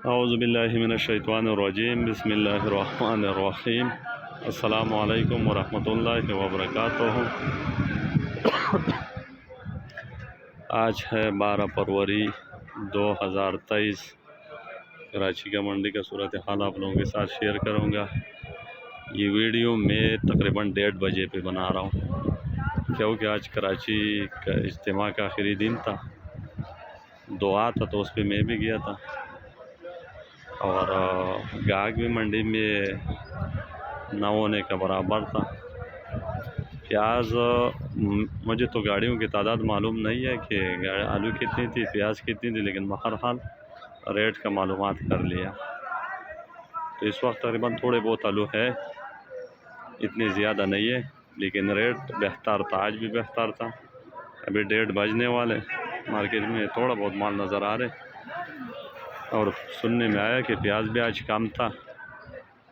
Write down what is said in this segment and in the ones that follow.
اعوذ باللہ من الشیطان الرجیم، بسم اللہ الرحمن الرحیم۔ السلام علیکم ورحمۃ اللہ وبرکاتہ۔ آج ہے 12 فروری 2023۔ کراچی کا منڈی کا صورتحال آپ لوگوں کے ساتھ شیئر کروں گا۔ یہ ویڈیو میں تقریباً 1:30 بجے پہ بنا رہا ہوں، کیونکہ آج کراچی کا اجتماع کا آخری دن تھا، دعا تھا تو اس پہ میں بھی گیا تھا، اور گاہک بھی منڈی میں نہ ہونے کا برابر تھا۔ پیاز مجھے تو گاڑیوں کی تعداد معلوم نہیں ہے کہ آلو کتنی تھی، پیاز کتنی تھی، لیکن بہرحال ریٹ کا معلومات کر لیا تو اس وقت تقریباً تھوڑے بہت آلو ہے، اتنی زیادہ نہیں ہے، لیکن ریٹ بہتر تھا، آج بھی بہتر تھا۔ ابھی 1:30 بجنے والے، مارکیٹ میں تھوڑا بہت مال نظر آ رہے، اور سننے میں آیا کہ پیاز بھی آج کم تھا۔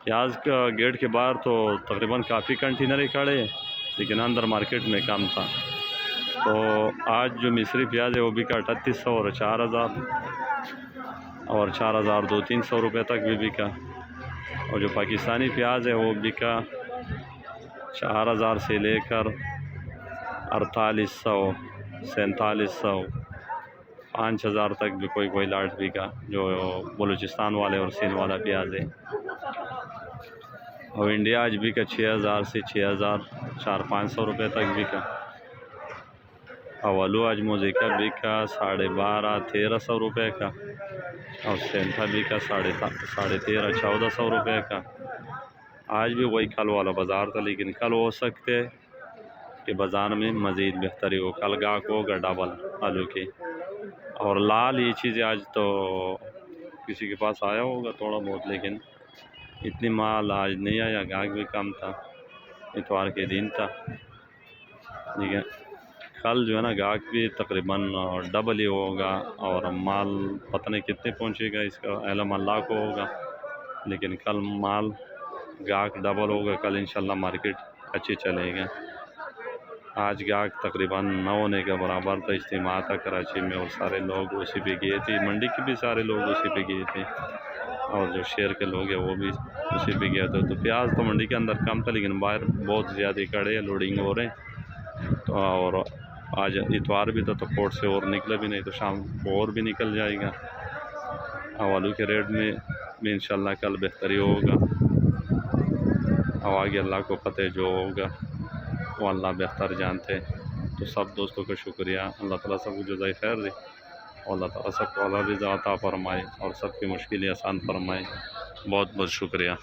پیاز کا گیٹ کے باہر تو تقریباً کافی کنٹینر ہی کھڑے ہیں، لیکن اندر مارکیٹ میں کم تھا۔ تو آج جو مصری پیاز ہے وہ بکا 3800 اور 4000 اور 4200-300 روپے تک بھی بکا، اور جو پاکستانی پیاز ہے وہ بکا 4000 سے لے کر 4800 4700 5000 تک بھی کوئی لاٹ بکا، جو بلوچستان والے اور سندھ والا پیاز ہے۔ اور انڈیا آج بکا 6000 سے 6400 روپے تک بکا۔ آلو آج موزے کا بکا 1250-1300 روپے کا، اور سینتھا بکا 1350-1400 روپے کا۔ آج بھی وہی کل والا بازار تھا، لیکن کل ہو سکتے کہ بازار میں مزید بہتری ہو، کل گاہک ہوگا ڈبل آلو کی۔ اور لال یہ چیزیں آج تو کسی کے پاس آیا ہوگا تھوڑا بہت، لیکن اتنی مال آج نہیں آیا، گاہک بھی کم تھا، اتوار کے دن تھا، لیکن کل جو ہے نا گاہک بھی تقریباً ڈبل ہی ہوگا، اور مال پتہ نہیں کتنے پہنچے گا، اس کا علم اللہ کو ہوگا، لیکن کل مال گاہک ڈبل ہوگا، کل انشاءاللہ مارکیٹ اچھی چلے گا۔ آج گاہک تقریباً 9 ہونے کا برابر تھا، اجتماع تھا کراچی میں، اور سارے لوگ اسی پہ گئے تھے، منڈی کے بھی سارے لوگ اسی پہ گئے تھے، اور جو شہر کے لوگ ہیں وہ بھی اسی پہ گئے تھے۔ تو پیاز تو منڈی کے اندر کم تھا، لیکن باہر بہت زیادہ کھڑے ہیں، لوڈنگ ہو رہے ہیں۔ تو اور آج اتوار بھی تھا تو پورٹ سے اور نکلا بھی نہیں، تو شام کو اور بھی نکل جائے گا۔ آلو کے ریٹ میں بھی انشاءاللہ کل بہتری ہوگا، اور آگے اللہ کو پتہ ہے جو ہوگا وہ اللہ بہتر جانتے۔ تو سب دوستوں کا شکریہ، اللہ تعالیٰ سب کو جزائے خیر دے، اور اللہ تعالیٰ سب کو اللہ رضا عطا فرمائے، اور سب کی مشکلیں آسان فرمائے۔ بہت بہت شکریہ۔